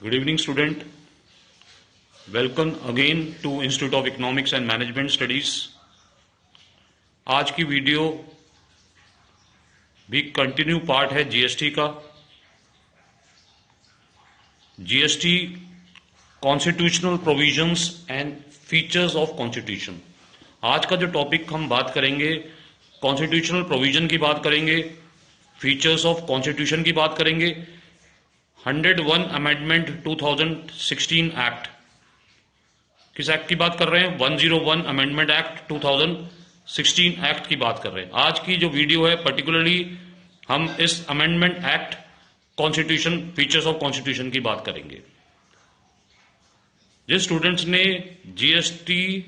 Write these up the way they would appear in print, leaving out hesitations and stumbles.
Good evening, student. Welcome again to Institute of Economics and Management Studies. आज की video भी continue part है GST का। GST constitutional provisions and features of constitution. आज का जो टॉपिक हम बात करेंगे, कॉन्स्टिट्यूशनल प्रोविजन की बात करेंगे, फीचर्स ऑफ कॉन्स्टिट्यूशन की बात करेंगे। 101 अमेंडमेंट 2016 एक्ट, किस एक्ट की बात कर रहे हैं? 101 अमेंडमेंट एक्ट 2016 एक्ट की बात कर रहे हैं। आज की जो वीडियो है पर्टिकुलरली हम इस amendment act constitution, features of constitution की बात करेंगे। जिस स्टूडेंट्स ने जीएसटी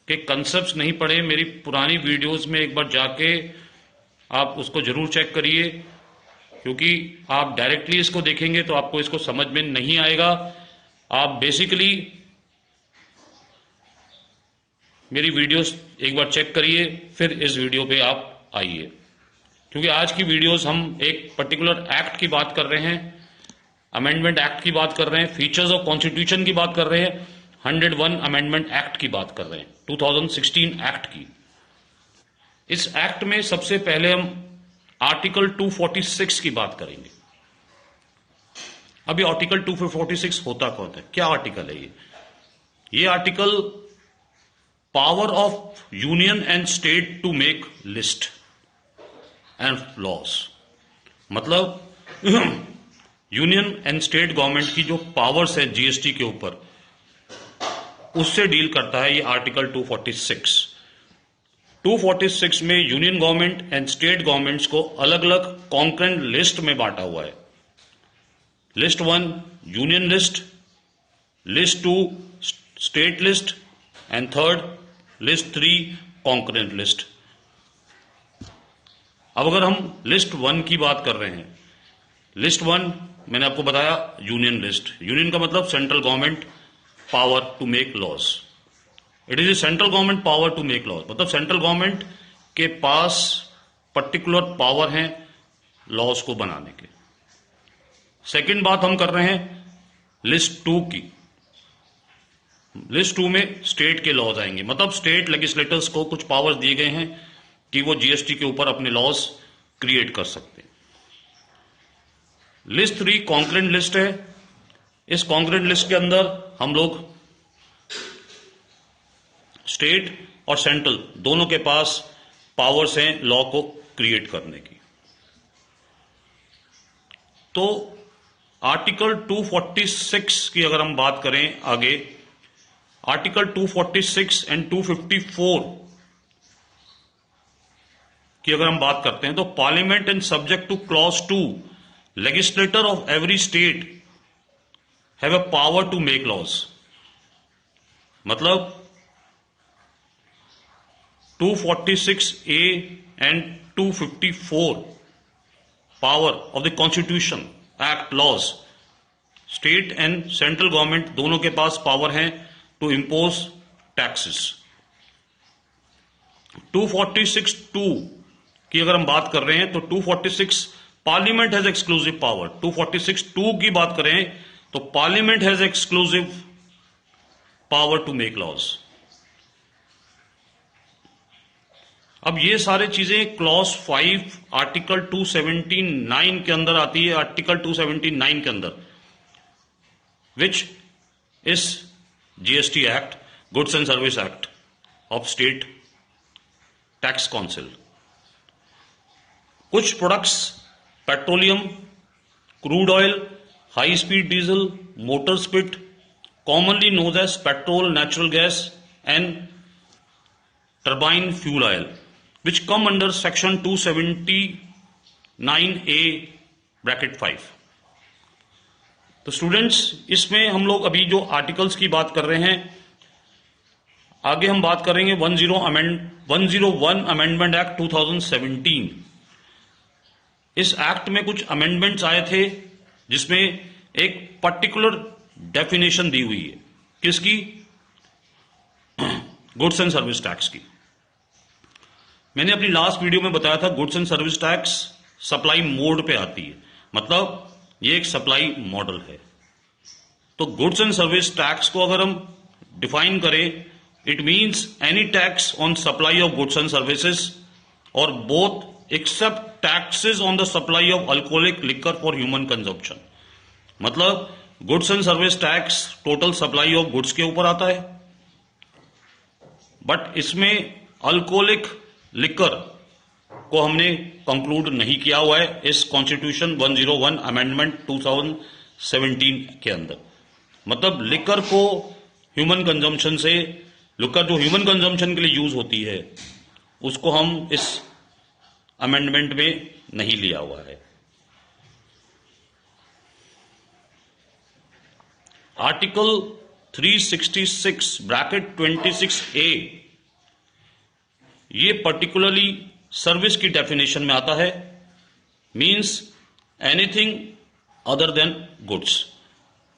के कंसेप्ट्स नहीं पढ़े, मेरी पुरानी वीडियोस में एक बार जाके आप उसको जरूर चेक करिए, क्योंकि आप डायरेक्टली इसको देखेंगे तो आपको इसको समझ में नहीं आएगा। आप बेसिकली मेरी वीडियोस एक बार चेक करिए, फिर इस वीडियो पे आप आइए, क्योंकि आज की वीडियोस हम एक पर्टिकुलर एक्ट की बात कर रहे हैं, अमेंडमेंट एक्ट की बात कर रहे हैं, फीचर्स ऑफ कॉन्स्टिट्यूशन की बात कर रहे हैं, 101 अमेंडमेंट एक्ट की बात कर रहे हैं, 2016 एक्ट की। इस एक्ट में सबसे पहले हम आर्टिकल 246 की बात करेंगे। अभी आर्टिकल 246 होता कौन है, क्या आर्टिकल है ये article power of union and state to make list and laws, मतलब यूनियन एंड स्टेट गवर्नमेंट की जो पावर्स है जीएसटी के ऊपर, उससे डील करता है ये आर्टिकल 246। 246 में union government and state governments को अलग अलग कॉन्करेंट लिस्ट में बांटा हुआ है। List 1 union list, list 2 state list and third list 3 concurrent list. अब अगर हम लिस्ट 1 की बात कर रहे हैं, लिस्ट 1 मैंने आपको बताया यूनियन लिस्ट। यूनियन का मतलब central government power to make laws. It is a central government power to make laws, मतलब सेंट्रल गवर्नमेंट के पास पर्टिकुलर पावर है लॉज को बनाने के। सेकंड बात हम कर रहे हैं लिस्ट 2 की। लिस्ट 2 में स्टेट के लॉज आएंगे, मतलब स्टेट लेजिस्लेटर्स को कुछ पावर्स दिए गए हैं कि वो जीएसटी के ऊपर अपने लॉज क्रिएट कर सकते हैं। लिस्ट 3 कॉन्करेंट लिस्ट है। इस कॉन्करेंट लिस्ट के अंदर हम लोग स्टेट और सेंट्रल दोनों के पास पावर्स हैं लॉ को क्रिएट करने की। तो आर्टिकल 246 की अगर हम बात करें आगे, आर्टिकल 246 एंड 254 की अगर हम बात करते हैं तो parliament and subject to clause 2 legislator of every state have a power to make laws, मतलब 246A and 254 power of the Constitution Act laws, state and central government दोनों के पास पावर है टू इम्पोज टैक्सेस। 246(2) की अगर हम बात कर रहे हैं तो 246 पार्लियामेंट हैज एक्सक्लूसिव पावर। 246(2) की बात करें तो parliament has exclusive power to make laws. अब ये सारी चीजें क्लॉज 5 आर्टिकल 279 के अंदर आती है। आर्टिकल 279 के अंदर which is GST act, goods and service act of state tax council. कुछ products petroleum, crude oil, high speed diesel, motor spirit, commonly known as petrol, natural gas and turbine fuel oil, which come under section 279A bracket 5। तो students, इसमें हम लोग अभी जो articles की बात कर रहे हैं, आगे हम बात करेंगे 101 अमेंडमेंट एक्ट 2017। इस एक्ट में कुछ अमेंडमेंट्स आए थे जिसमें एक पर्टिकुलर डेफिनेशन दी हुई है, किसकी? गुड्स एंड सर्विस टैक्स की। मैंने अपनी लास्ट वीडियो में बताया था goods and service tax supply mode पे आती है, मतलब ये एक सप्लाई मॉडल है। तो गुड्स एंड सर्विस टैक्स को अगर हम डिफाइन करें, it means any tax on supply of goods and services और both except taxes on the supply of alcoholic liquor for human consumption. मतलब goods and service tax total supply of goods के ऊपर आता है, but इसमें alcoholic liquor को हमने conclude नहीं किया हुआ है इस कॉन्स्टिट्यूशन 101 अमेंडमेंट 2017 के अंदर। मतलब लिकर को ह्यूमन कंजम्पशन से, लिकर जो ह्यूमन कंजम्पशन के लिए यूज होती है उसको हम इस अमेंडमेंट में नहीं लिया हुआ है। आर्टिकल 366 ब्रैकेट 26A ये पर्टिकुलरली सर्विस की डेफिनेशन में आता है, means anything other than goods.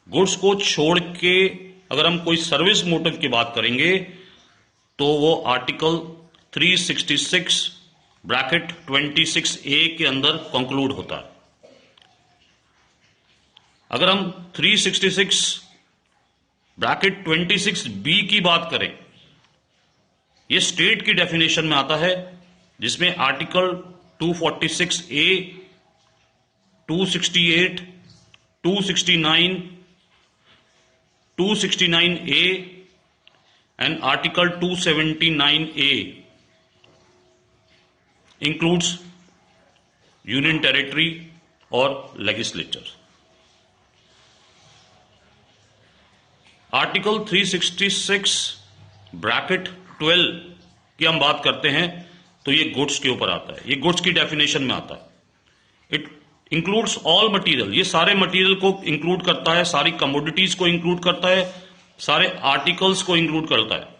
Goods को छोड़ के अगर हम कोई सर्विस मोटिव की बात करेंगे तो वो आर्टिकल 366 ब्रैकेट 26A के अंदर कंक्लूड होता है। अगर हम 366 ब्रैकेट 26B की बात करें, ये स्टेट की डेफिनेशन में आता है, जिसमें article 246A, 268, 269, 269A and article 279A includes union territory और लेजिस्लेचर। आर्टिकल 366 ब्रैकेट 12 की हम बात करते हैं तो ये गुड्स के ऊपर आता है, ये गुड्स की डेफिनेशन में आता है। इट इंक्लूड्स ऑल मटेरियल, ये सारे मटेरियल को इंक्लूड करता है, सारी कमोडिटीज को इंक्लूड करता है, सारे आर्टिकल्स को इंक्लूड करता है।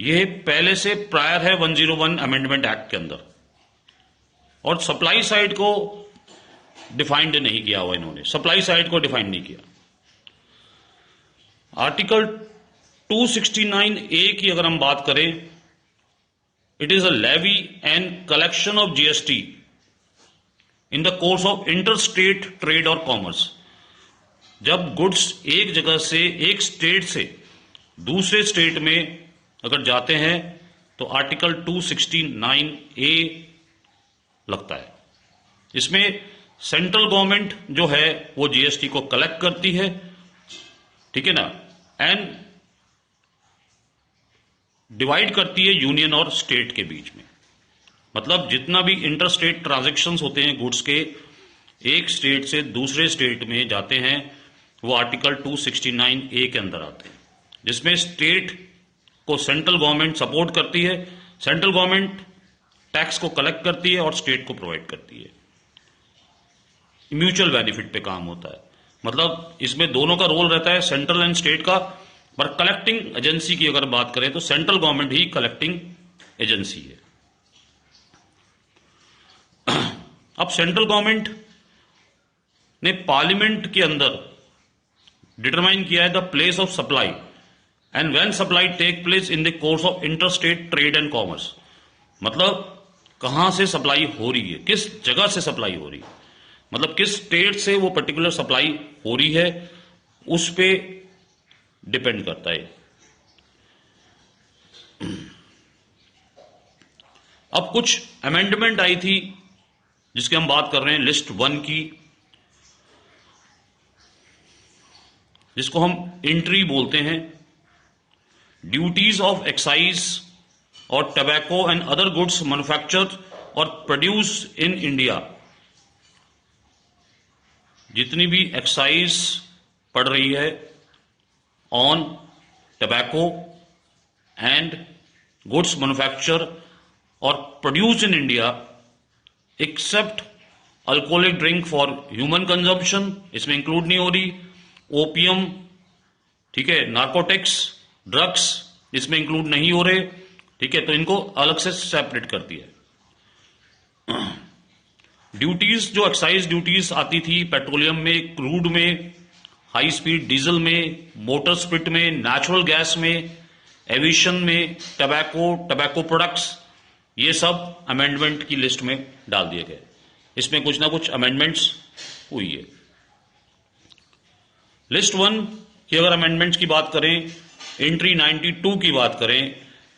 यह पहले से प्रायर है 101 अमेंडमेंट एक्ट के अंदर। और सप्लाई साइड को डिफाइंड नहीं किया हुआ इन्होंने, सप्लाई साइड को डिफाइंड नहीं किया। आर्टिकल 269A की अगर हम बात करें, it is a levy and collection of GST in the course of inter state trade और कॉमर्स। जब गुड्स एक जगह से, एक स्टेट से दूसरे स्टेट में अगर जाते हैं तो आर्टिकल 269A लगता है। इसमें सेंट्रल गवर्नमेंट जो है वो जीएसटी को कलेक्ट करती है, ठीक है ना, एंड डिवाइड करती है यूनियन और स्टेट के बीच में। मतलब जितना भी इंटर स्टेट ट्रांजैक्शंस होते हैं गुड्स के, एक स्टेट से दूसरे स्टेट में जाते हैं, वो आर्टिकल 269A के अंदर आते हैं, जिसमें स्टेट को सेंट्रल गवर्नमेंट सपोर्ट करती है, सेंट्रल गवर्नमेंट टैक्स को कलेक्ट करती है और स्टेट को प्रोवाइड करती है। म्यूचुअल बेनिफिट पे काम होता है। मतलब इसमें दोनों का रोल रहता है, सेंट्रल एंड स्टेट का। पर कलेक्टिंग एजेंसी की अगर बात करें तो सेंट्रल गवर्नमेंट ही कलेक्टिंग एजेंसी है। अब सेंट्रल गवर्नमेंट ने पार्लियामेंट के अंदर डिटरमाइन किया है the place of supply and when supply take place in the course of inter state trade and commerce. मतलब कहां से सप्लाई हो रही है, किस जगह से सप्लाई हो रही है, मतलब किस स्टेट से वो पर्टिकुलर सप्लाई हो रही है, उस पे डिपेंड करता है। अब कुछ अमेंडमेंट आई थी जिसकी हम बात कर रहे हैं, लिस्ट 1 की, जिसको हम एंट्री बोलते हैं। ड्यूटीज ऑफ एक्साइज और tobacco and other goods manufactured और प्रोड्यूस इन इंडिया। जितनी भी एक्साइज पड़ रही है on tobacco and goods manufacture और produce in India except alcoholic drink for human consumption, इसमें इंक्लूड नहीं हो रही। ओपियम, ठीक है, नार्कोटिक्स, ड्रग्स इसमें इंक्लूड नहीं हो रहे, ठीक है, तो इनको अलग से सेपरेट करती है। ड्यूटीज जो एक्साइज ड्यूटीज आती थी पेट्रोलियम में, क्रूड में, हाई स्पीड डीजल में, मोटर स्पिरिट में, नेचुरल गैस में, एविएशन में, टबैको प्रोडक्ट्स, ये सब अमेंडमेंट की लिस्ट में डाल दिए गए। इसमें कुछ ना कुछ अमेंडमेंट्स हुई है। लिस्ट वन की अगर अमेंडमेंट्स की बात करें, एंट्री 92 की बात करें